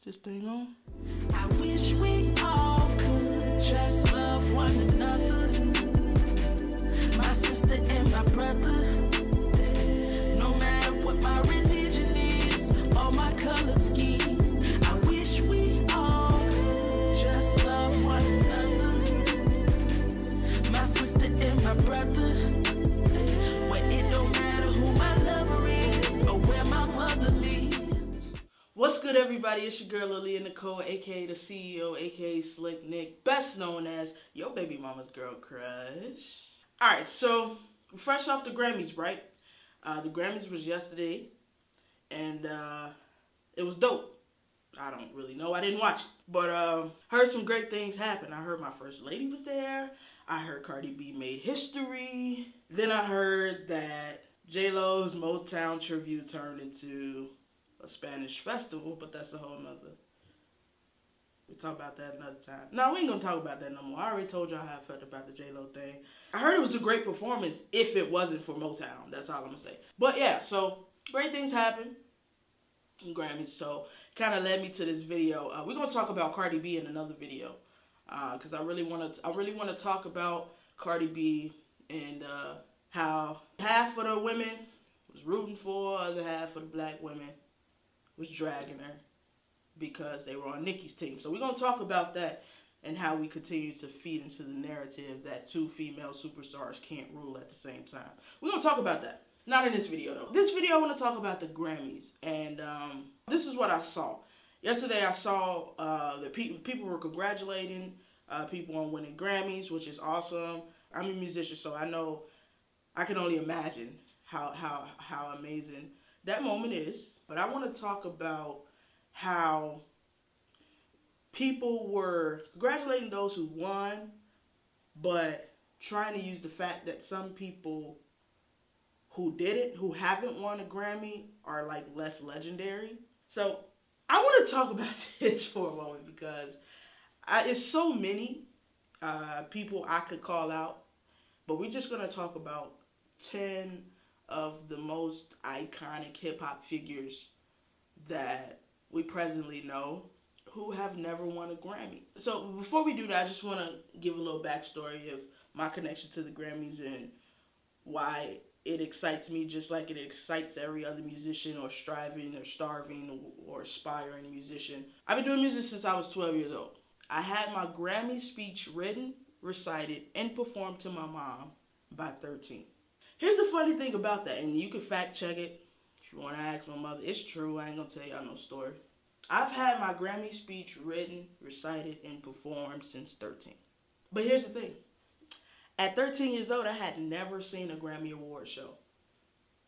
This thing on? I wish we all could just love one another. My sister and my brother. No matter what my religion is or my color scheme. I wish we all could just love one another. My sister and my brother. Where it don't matter who my lover is or where my mother lives. What's good, everybody? It's your girl Lily Nicole, aka the CEO, aka Slick Nick, best known as your baby mama's girl crush. Alright, so we're fresh off the Grammys, right? The Grammys was yesterday, and it was dope. I don't really know. I didn't watch it, but heard some great things happen. I heard my first lady was there. I heard Cardi B made history. Then I heard that J-Lo's Motown tribute turned into a Spanish festival, but that's a whole nother. We'll talk about that another time. No, we ain't gonna talk about that no more. I already told y'all how I felt about the J-Lo thing. I heard it was a great performance if it wasn't for Motown. That's all I'm gonna say. But yeah, so great things happen in Grammys. So kind of led me to this video. We're gonna talk about Cardi B in another video because I really want to talk about Cardi B and how half of the women was rooting for her, other half of the black women was dragging her because they were on Nicki's team. So we're going to talk about that and how we continue to feed into the narrative that two female superstars can't rule at the same time. We're going to talk about that. Not in this video, though. This video, I want to talk about the Grammys. And this is what I saw. Yesterday, I saw that people were congratulating people on winning Grammys, which is awesome. I'm a musician, so I can only imagine how amazing that moment is. But I want to talk about how people were congratulating those who won, but trying to use the fact that some people who didn't, who haven't won a Grammy, are like less legendary. So I want to talk about this for a moment because it's so many people I could call out, but we're just going to talk about 10 of the most iconic hip-hop figures that we presently know who have never won a Grammy. So before we do that, I just want to give a little backstory of my connection to the Grammys and why it excites me just like it excites every other musician or striving or starving or aspiring musician. I've been doing music since I was 12 years old. I had my Grammy speech written, recited, and performed to my mom by 13. Here's the funny thing about that, and you can fact check it if you want to ask my mother. It's true. I ain't going to tell y'all no story. I've had my Grammy speech written, recited, and performed since 13. But here's the thing. At 13 years old, I had never seen a Grammy Award show.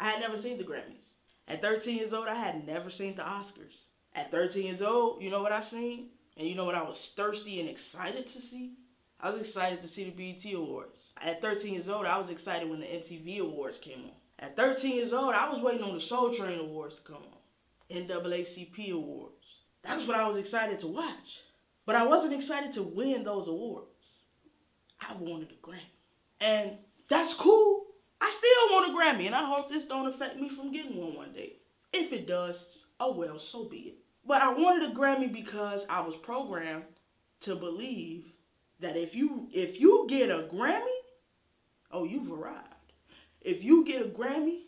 I had never seen the Grammys. At 13 years old, I had never seen the Oscars. At 13 years old, you know what I seen? And you know what I was thirsty and excited to see? I was excited to see the BET Awards. At 13 years old, I was excited when the MTV Awards came on. At 13 years old, I was waiting on the Soul Train Awards to come on. NAACP Awards. That's what I was excited to watch. But I wasn't excited to win those awards. I wanted a Grammy. And that's cool. I still want a Grammy, and I hope this don't affect me from getting one day. If it does, oh well, so be it. But I wanted a Grammy because I was programmed to believe that if you get a Grammy, oh, you've arrived. If you get a Grammy,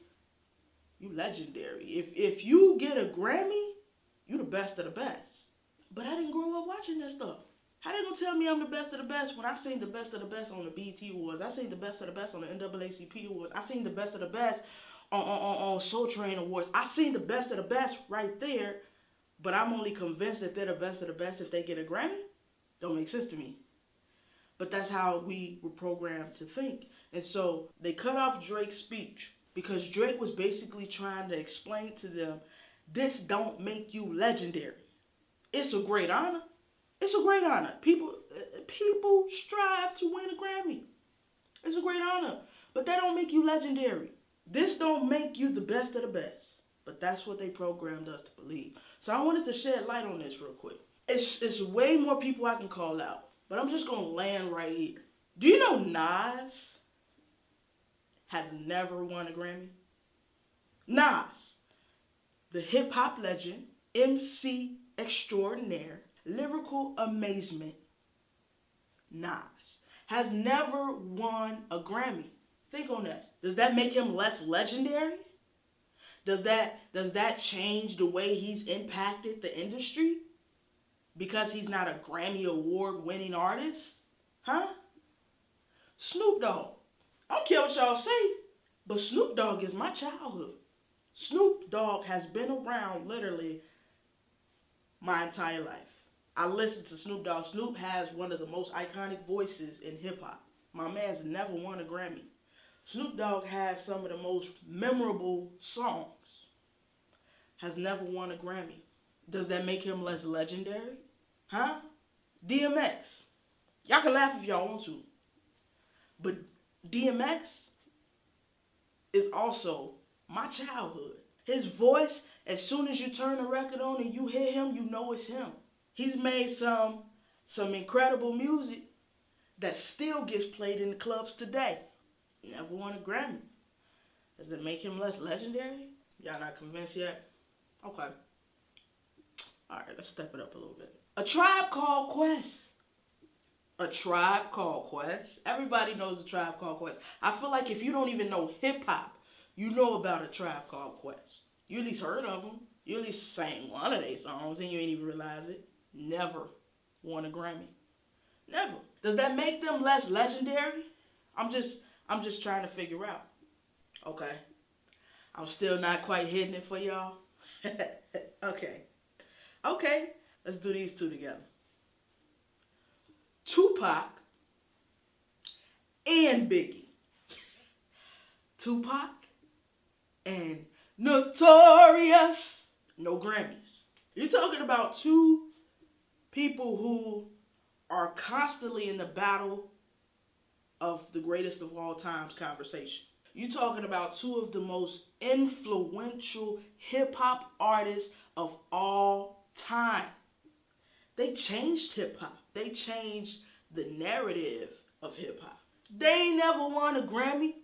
you legendary. If you get a Grammy, you the best of the best. But I didn't grow up watching that stuff. How they gonna tell me I'm the best of the best when I seen the best of the best on the BET Awards? I seen the best of the best on the NAACP Awards. I seen the best of the best on Soul Train Awards. I seen the best of the best right there, but I'm only convinced that they're the best of the best if they get a Grammy? Don't make sense to me. But that's how we were programmed to think. And so they cut off Drake's speech because Drake was basically trying to explain to them, this don't make you legendary. It's a great honor. It's a great honor. People strive to win a Grammy. It's a great honor. But that don't make you legendary. This don't make you the best of the best. But that's what they programmed us to believe. So I wanted to shed light on this real quick. It's way more people I can call out. But I'm just going to land right here. Do you know Nas has never won a Grammy? Nas, the hip-hop legend, MC, extraordinaire, lyrical amazement, Nas, has never won a Grammy. Think on that. Does that make him less legendary? Does that change the way he's impacted the industry? Because he's not a Grammy Award winning artist? Huh? Snoop Dogg. I don't care what y'all say, but Snoop Dogg is my childhood. Snoop Dogg has been around literally my entire life. I listen to Snoop Dogg. Snoop has one of the most iconic voices in hip hop. My man's never won a Grammy. Snoop Dogg has some of the most memorable songs. Has never won a Grammy. Does that make him less legendary? Huh? DMX. Y'all can laugh if y'all want to. But DMX is also my childhood. His voice, as soon as you turn the record on and you hear him, you know it's him. He's made some incredible music that still gets played in the clubs today. Never won a Grammy. Does that make him less legendary? Y'all not convinced yet? Okay. Alright, let's step it up a little bit. A Tribe Called Quest. A Tribe Called Quest. Everybody knows A Tribe Called Quest. I feel like if you don't even know hip-hop, you know about A Tribe Called Quest. You at least heard of them. You at least sang one of their songs and you ain't even realize it. Never won a Grammy. Never. Does that make them less legendary? I'm just trying to figure out. Okay. I'm still not quite hitting it for y'all. Okay. Let's do these two together. Tupac and Biggie. Tupac and Notorious. No Grammys. You're talking about two people who are constantly in the battle of the greatest of all times conversation. You're talking about two of the most influential hip-hop artists of all time. They changed hip-hop. They changed the narrative of hip-hop. They never won a Grammy.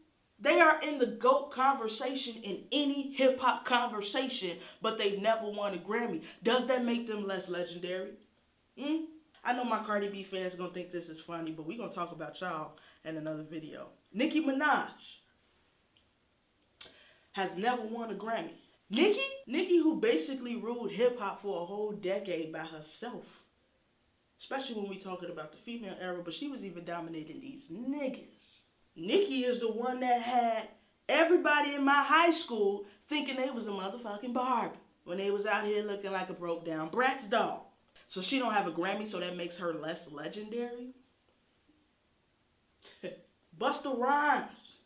They are in the GOAT conversation in any hip-hop conversation, but they've never won a Grammy. Does that make them less legendary? I know my Cardi B fans are going to think this is funny, but we're going to talk about y'all in another video. Nicki Minaj has never won a Grammy. Nicki who basically ruled hip-hop for a whole decade by herself. Especially when we talking about the female era, but she was even dominating these niggas. Nicki is the one that had everybody in my high school thinking they was a motherfucking Barbie when they was out here looking like a broke down Bratz doll. So she don't have a Grammy, so that makes her less legendary. Busta Rhymes,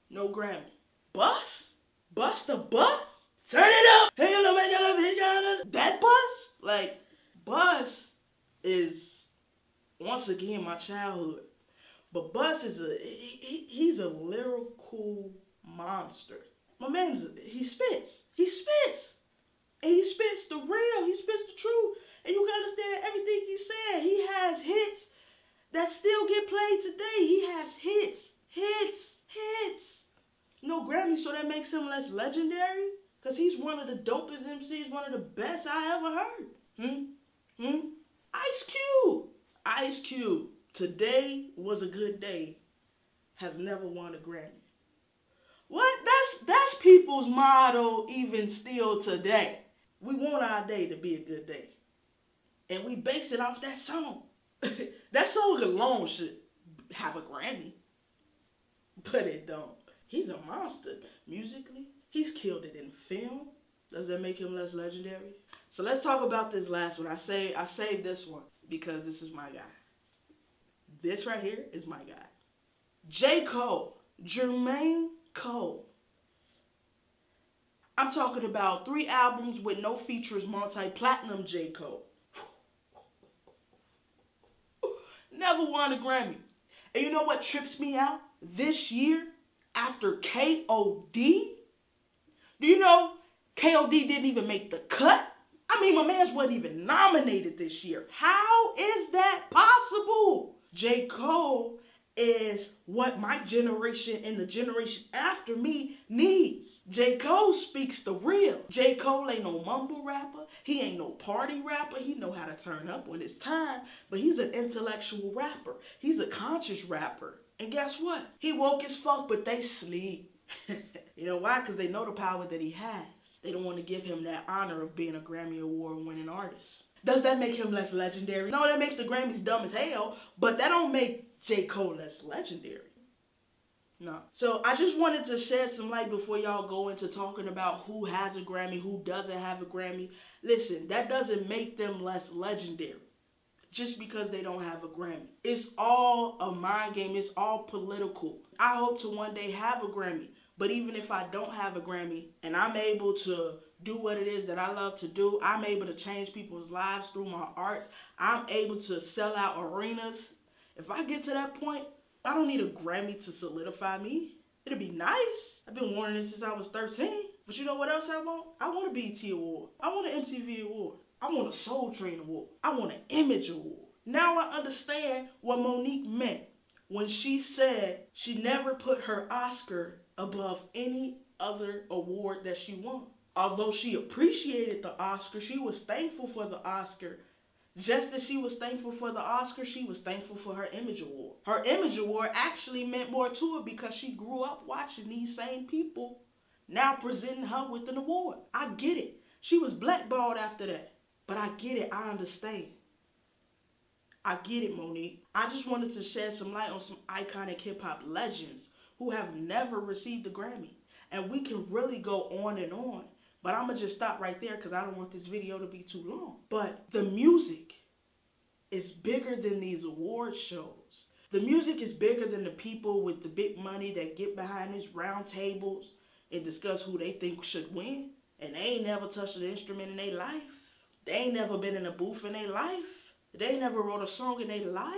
no Grammy. Busta Bus? Turn it up! That Bus? Like, Bus is, once again, my childhood. But Bus is he's a lyrical monster. My man, he spits. And he spits the real, he spits the truth. And you can understand everything he's saying. He has hits that still get played today. He has hits. No Grammy, so that makes him less legendary? Because he's one of the dopest MCs, one of the best I ever heard. Ice Cube. Today was a good day. Has never won a Grammy. What? That's people's motto even still today. We want our day to be a good day. And we base it off that song. That song alone should have a Grammy. But it don't. He's a monster musically. He's killed it in film. Does that make him less legendary? So let's talk about this last one. I saved this one because this is my guy. This right here is my guy. J. Cole. Jermaine Cole. I'm talking about 3 albums with no features, multi-platinum J. Cole. Never won a Grammy. And you know what trips me out? This year, after K.O.D., do you know K.O.D. didn't even make the cut? I mean, my man's wasn't even nominated this year. How is that possible? J. Cole is what my generation and the generation after me needs. J. Cole speaks the real. J. Cole ain't no mumble rapper. He ain't no party rapper. He know how to turn up when it's time, but he's an intellectual rapper. He's a conscious rapper. And guess what? He woke as fuck, but they sleep. You know why? Because they know the power that he has. They don't want to give him that honor of being a Grammy Award winning artist. Does that make him less legendary? No, that makes the Grammys dumb as hell, but that don't make J. Cole less legendary. No. So I just wanted to shed some light before y'all go into talking about who has a Grammy, who doesn't have a Grammy. Listen, that doesn't make them less legendary just because they don't have a Grammy. It's all a mind game. It's all political. I hope to one day have a Grammy. But even if I don't have a Grammy and I'm able to do what it is that I love to do, I'm able to change people's lives through my arts, I'm able to sell out arenas. If I get to that point, I don't need a Grammy to solidify me. It'll be nice. I've been wanting it since I was 13. But you know what else I want? I want a BET Award. I want an MTV Award. I want a Soul Train Award. I want an Image Award. Now I understand what Monique meant when she said she never put her Oscar above any other award that she won. Although she appreciated the Oscar, she was thankful for the Oscar. Just as she was thankful for the Oscar, she was thankful for her Image Award. Her Image Award actually meant more to her because she grew up watching these same people now presenting her with an award. I get it. She was blackballed after that. But I get it. I understand. I get it, Monique. I just wanted to shed some light on some iconic hip-hop legends who have never received a Grammy. And we can really go on and on. But I'm going to just stop right there because I don't want this video to be too long. But the music is bigger than these award shows. The music is bigger than the people with the big money that get behind these round tables and discuss who they think should win. And they ain't never touched an instrument in their life. They ain't never been in a booth in their life. They ain't never wrote a song in their life.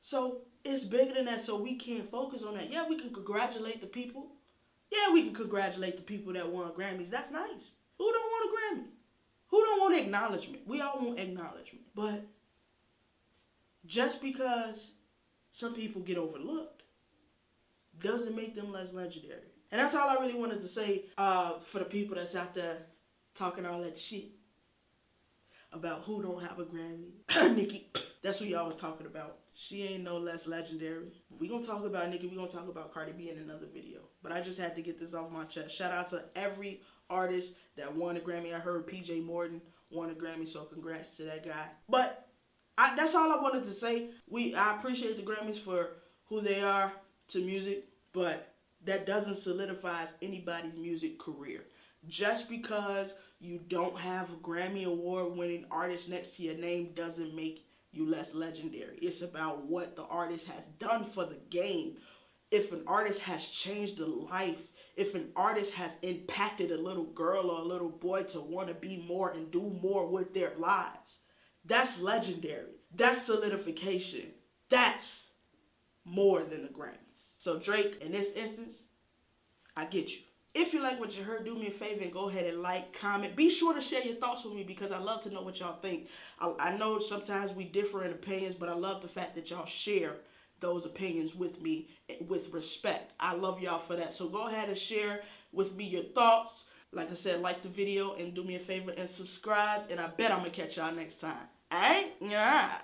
So it's bigger than that, so we can't focus on that. Yeah, we can congratulate the people. Yeah, we can congratulate the people that won Grammys. That's nice. Who don't want a Grammy? Who don't want acknowledgement? We all want acknowledgement. But just because some people get overlooked doesn't make them less legendary. And that's all I really wanted to say for the people that's out there talking all that shit about who don't have a Grammy. Nicki, that's who y'all was talking about. She ain't no less legendary. We gonna talk about Nicki. We gonna talk about Cardi B in another video. But I just had to get this off my chest. Shout out to every artist that won a Grammy. I heard PJ Morton won a Grammy, so congrats to that guy. But that's all I wanted to say. I appreciate the Grammys for who they are to music, but that doesn't solidify anybody's music career. Just because you don't have a Grammy Award winning artist next to your name doesn't make you less legendary. It's about what the artist has done for the game. If an artist has changed a life, if an artist has impacted a little girl or a little boy to want to be more and do more with their lives, that's legendary. That's solidification. That's more than the Grammys. So Drake, in this instance, I get you. If you like what you heard, do me a favor and go ahead and like, comment. Be sure to share your thoughts with me because I love to know what y'all think. I know sometimes we differ in opinions, but I love the fact that y'all share those opinions with me with respect. I love y'all for that. So go ahead and share with me your thoughts. Like I said, like the video and do me a favor and subscribe. And I bet I'm going to catch y'all next time. All right? Yeah.